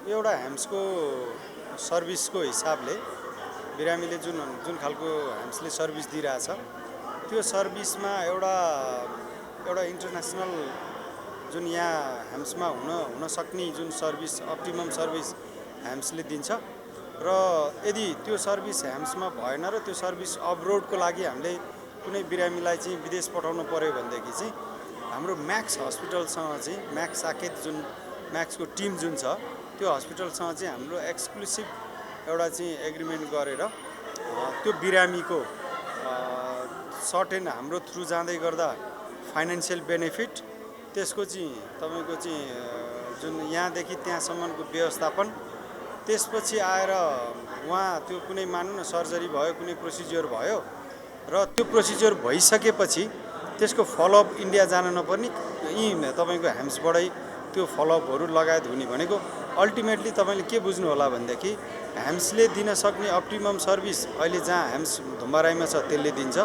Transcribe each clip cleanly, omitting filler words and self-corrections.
एउटा ह्याम्सको सर्भिसको हिसाबले बिरामीले जुन जुन खालको ह्याम्सले सर्भिस दिइरहेछ त्यो सर्भिसमा एउटा एउटा इन्टरनेसनल जुन यहाँ ह्याम्समा हुन सक्ने जुन सर्भिस अप्टिमम सर्भिस ह्याम्सले दिन्छ र यदि त्यो सर्भिस ह्याम्समा भएन र त्यो सर्भिस अब्रोडको लागि हामीले कुनै बिरामीलाई चाहिँ विदेश पठाउनु पर्यो भनेदेखि चाहिँ हाम्रो म्याक्स हस्पिटलसँग चाहिँ म्याक्स साकेत जुन म्याक्सको टिम जुन छ त्यो हस्पिटलसँग चाहिँ हाम्रो एक्सक्लुसिभ एउटा चाहिँ एग्रिमेन्ट गरेर त्यो बिरामीको सर्टेन हाम्रो थ्रु जाँदै गर्दा फाइनेन्सियल बेनिफिट त्यसको चाहिँ तपाईँको चाहिँ जुन यहाँदेखि त्यहाँसम्मको व्यवस्थापन त्यसपछि आएर उहाँ त्यो कुनै मान्नु न सर्जरी भयो कुनै प्रोसिजर भयो र त्यो प्रोसिजर भइसकेपछि त्यसको फलोअप इन्डिया जान नपर्ने यी तपाईँको ह्याम्सबाटै त्यो फलोअपहरू लगायत हुने भनेको अल्टिमेटली तपाईँले के बुझ्नु होला भनेदेखि ह्याम्सले दिन सक्ने अप्टिमम सर्भिस अहिले जहाँ ह्याम्स धुम्बाराईमा छ त्यसले दिन्छ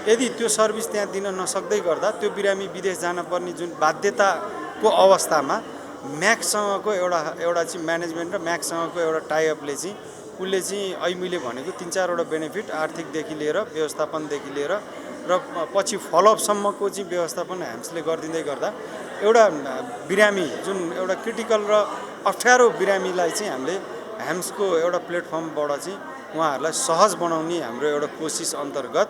यदि त्यो सर्भिस त्यहाँ दिन नसक्दै गर्दा त्यो बिरामी विदेश जान पर्ने जुन बाध्यताको अवस्थामा म्याक्ससँगको एउटा चाहिँ म्यानेजमेन्ट र म्याक्ससँगको एउटा टाइअपले चाहिँ उसले चाहिँ अहिले भनेको 3-4वटा बेनिफिट आर्थिकदेखि लिएर व्यवस्थापनदेखि लिएर र पछि फलोअपसम्मको चाहिँ व्यवस्थापन ह्याम्सले गरिदिँदै गर्दा एउटा बिरामी जुन एउटा क्रिटिकल र अप्ठ्यारो बिरामीलाई चाहिँ हामीले ह्याम्सको एउटा प्लेटफर्मबाट चाहिँ उहाँहरूलाई सहज बनाउने हाम्रो एउटा कोसिस अन्तर्गत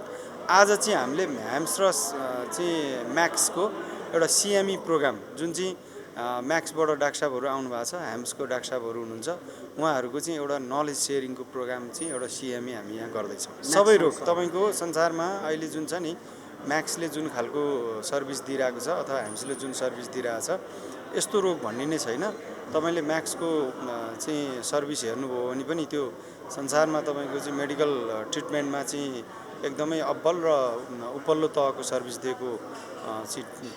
आज चाहिँ हामीले ह्याम्स र चाहिँ म्याक्सको एउटा सिएमई प्रोग्राम जुन चाहिँ म्याक्सबाट डाक्टर साहबहरू आउनु भएको छ ह्याम्सको डाक्टर साहबहरू हुनुहुन्छ उहाँहरूको चाहिँ एउटा नलेज सेयरिङको प्रोग्राम चाहिँ एउटा सिएमई हामी यहाँ गर्दैछौँ सबै रोग तपाईँको संसारमा अहिले जुन छ नि म्याक्सले जुन खालको सर्भिस दिइरहेको छ अथवा ह्याम्सले जुन सर्भिस दिइरहेको छ यस्तो रोग भन्ने नै छैन तपाईँले म्याक्सको चाहिँ सर्भिस हेर्नुभयो भने पनि त्यो संसारमा तपाईँको चाहिँ मेडिकल ट्रिटमेन्टमा चाहिँ एकदमै अब्बल र उपल्लो तहको सर्भिस दिएको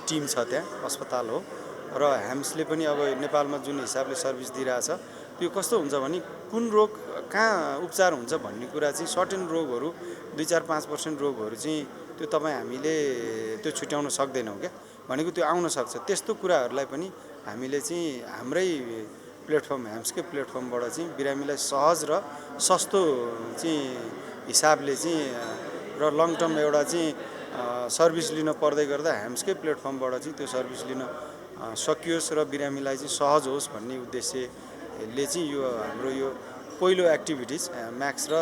टिम छ त्यहाँ अस्पताल हो र ह्याम्सले पनि अब नेपालमा जुन हिसाबले सर्भिस दिइरहेछ त्यो कस्तो हुन्छ भने कुन रोग कहाँ उपचार हुन्छ भन्ने कुरा चाहिँ सर्टेन रोगहरू 2-4-5% रोगहरू चाहिँ त्यो तपाईँ हामीले त्यो छुट्याउन सक्दैनौँ क्या भनेको त्यो आउन सक्छ त्यस्तो कुराहरूलाई पनि हामीले चाहिँ हाम्रै प्लेटफर्म ह्याम्सकै प्लेटफर्मबाट चाहिँ बिरामीलाई सहज र सस्तो चाहिँ हिसाबले चाहिँ र लङ टर्म एउटा चाहिँ सर्भिस लिन पर्दै गर्दा ह्याम्सकै प्लेटफर्मबाट चाहिँ त्यो सर्भिस लिन सकियोस् र बिरामीलाई चाहिँ सहज होस् भन्ने उद्देश्यले चाहिँ यो हाम्रो यो पहिलो एक्टिभिटिज म्याक्स र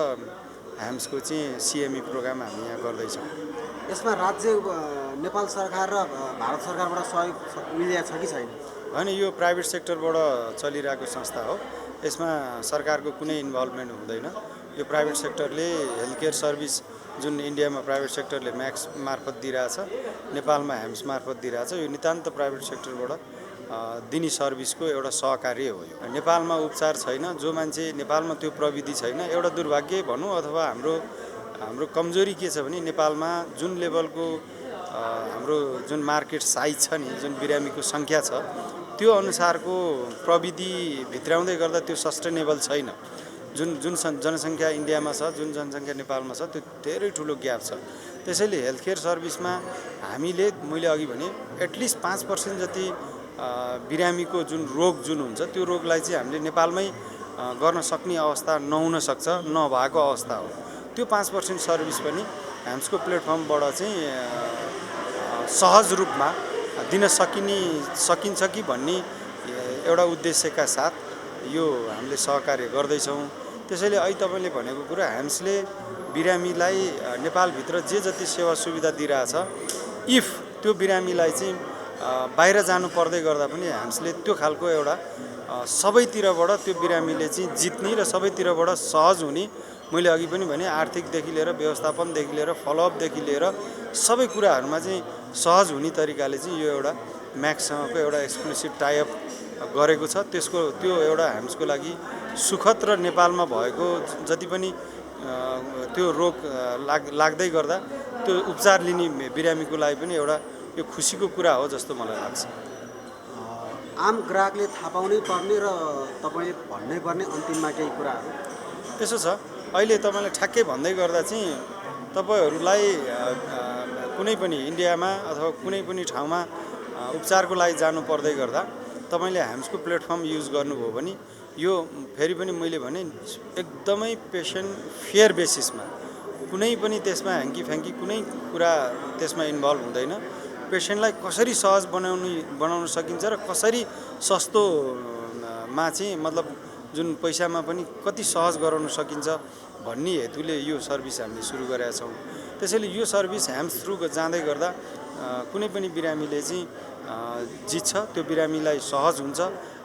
ह्याम्सको चाहिँ सिएमई प्रोग्राम हामी यहाँ गर्दैछौँ यसमा राज्य नेपाल सरकार र भारत सरकारबाट सहयोग मिलेको छ कि छैन होइन यो प्राइभेट सेक्टरबाट चलिरहेको संस्था हो यसमा सरकारको कुनै इन्भल्भमेन्ट हुँदैन यो प्राइभेट सेक्टरले हेल्थ केयर सर्भिस जुन इन्डियामा प्राइभेट सेक्टरले म्याक्स मार्फत दिइरहेछ नेपालमा ह्याम्स मार्फत दिइरहेछ यो नितान्त प्राइभेट सेक्टरबाट दिने सर्भिसको एउटा सहकार्य हो यो नेपालमा उपचार छैन जो मान्छे नेपालमा त्यो प्रविधि छैन एउटा दुर्भाग्य भनौँ अथवा हाम्रो कमजोरी के छ भने नेपालमा जुन लेभलको हाम्रो जुन मार्केट साइज छ नि जुन बिरामीको सङ्ख्या छ त्यो अनुसारको प्रविधि भित्राउँदै गर्दा त्यो सस्टेनेबल छैन जुन जनसङ्ख्या इन्डियामा छ जुन जनसङ्ख्या नेपालमा छ त्यो धेरै ठुलो ग्याप छ त्यसैले हेल्थ केयर सर्भिसमा हामीले मैले अघि भने एटलिस्ट 5% जति बिरामीको जुन रोग जुन हुन्छ त्यो रोगलाई चाहिँ हामीले नेपालमै गर्न सक्ने अवस्था नहुन सक्छ नभएको अवस्था हो त्यो 5% सर्भिस पनि ह्याम्सको प्लेटफर्मबाट चाहिँ सहज रूपमा दिन सकिन्छ कि भन्ने एउटा उद्देश्यका साथ यो हामीले सहकार्य गर्दैछौँ त्यसैले अहिले तपाईँले भनेको कुरा ह्याम्सले बिरामीलाई नेपालभित्र जे जति सेवा सुविधा दिइरहेछ इफ त्यो बिरामीलाई चाहिँ बाहिर जानु पर्दै गर्दा पनि ह्याम्सले त्यो खालको एउटा सबैतिरबाट त्यो बिरामीले चाहिँ जित्ने र सबैतिरबाट सहज हुने मैले अघि पनि भने आर्थिकदेखि लिएर व्यवस्थापनदेखि लिएर फलोअपदेखि लिएर सबै कुराहरूमा चाहिँ सहज हुने तरिकाले चाहिँ यो एउटा म्याक्ससँगको एउटा एक्सक्लुसिभ टाइअप गरेको छ त्यो एउटा ह्याम्सको लागि सुखद र नेपालमा भएको जति पनि त्यो रोग लाग्दै गर्दा त्यो उपचार लिने बिरामीको लागि पनि एउटा यो खुसीको कुरा हो जस्तो मलाई लाग्छ आम ग्राहकले थाहा पाउनै पर्ने र तपाईँ भन्नै पर्ने अन्तिममा केही कुराहरू त्यसो छ अहिले तपाईँलाई ठ्याक्कै भन्दै गर्दा चाहिँ तपाईँहरूलाई कुनै पनि इन्डियामा अथवा कुनै पनि ठाउँमा उपचारको लागि जानु पर्दै गर्दा तपाईँले ह्याम्सको प्लेटफर्म युज गर्नुभयो भने यो फेरि पनि मैले भने एकदमै पेसेन्ट फेयर बेसिसमा कुनै पनि त्यसमा ह्याङ्की फ्याङ्की कुनै कुरा त्यसमा इन्भल्भ हुँदैन। पेसेन्टलाई कसरी सहज बनाउन सकिन्छ र कसरी सस्तोमा चाहिँ मतलब जुन पैसामा पनि कति सहज गराउन सकिन्छ भन्ने हेतुले यो सर्भिस हामीले सुरु गरेका छौँ। त्यसैले यो सर्भिस ह्याम्स थ्रु जाँदै गर्दा कुनै पनि बिरामीले चाहिँ जित्छ, त्यो बिरामीलाई सहज हुन्छ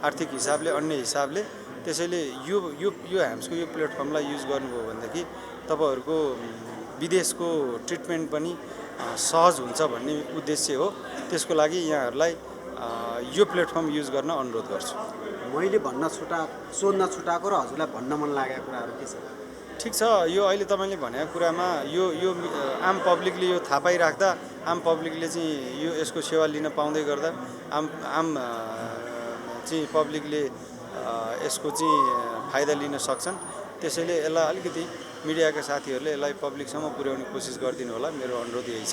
आर्थिक हिसाबले अन्य हिसाबले। त्यसैले यो यो यो ह्याम्सको यो प्लेटफर्मलाई युज गर्नुभयो भनेदेखि तपाईँहरूको विदेशको ट्रिटमेन्ट पनि सहज हुन्छ भन्ने उद्देश्य हो। त्यसको लागि यहाँहरूलाई यो प्लेटफर्म युज गर्न अनुरोध गर्छु। मैले सोध्न छुटाएको र हजुरलाई भन्न मन लागेको कुराहरू के छ? ठिक छ, यो अहिले तपाईँले भनेको कुरामा यो आम पब्लिकले यो थाहा पाइराख्दा आम पब्लिकले चाहिँ यसको सेवा लिन पाउँदै गर्दा आम चाहिँ पब्लिकले यसको चाहिँ फाइदा लिन सक्छन्। त्यसैले यसलाई अलिकति मिडियाका साथीहरूले यसलाई पब्लिकसम्म पुर्याउने कोसिस गरिदिनु होला, मेरो अनुरोध यही छ।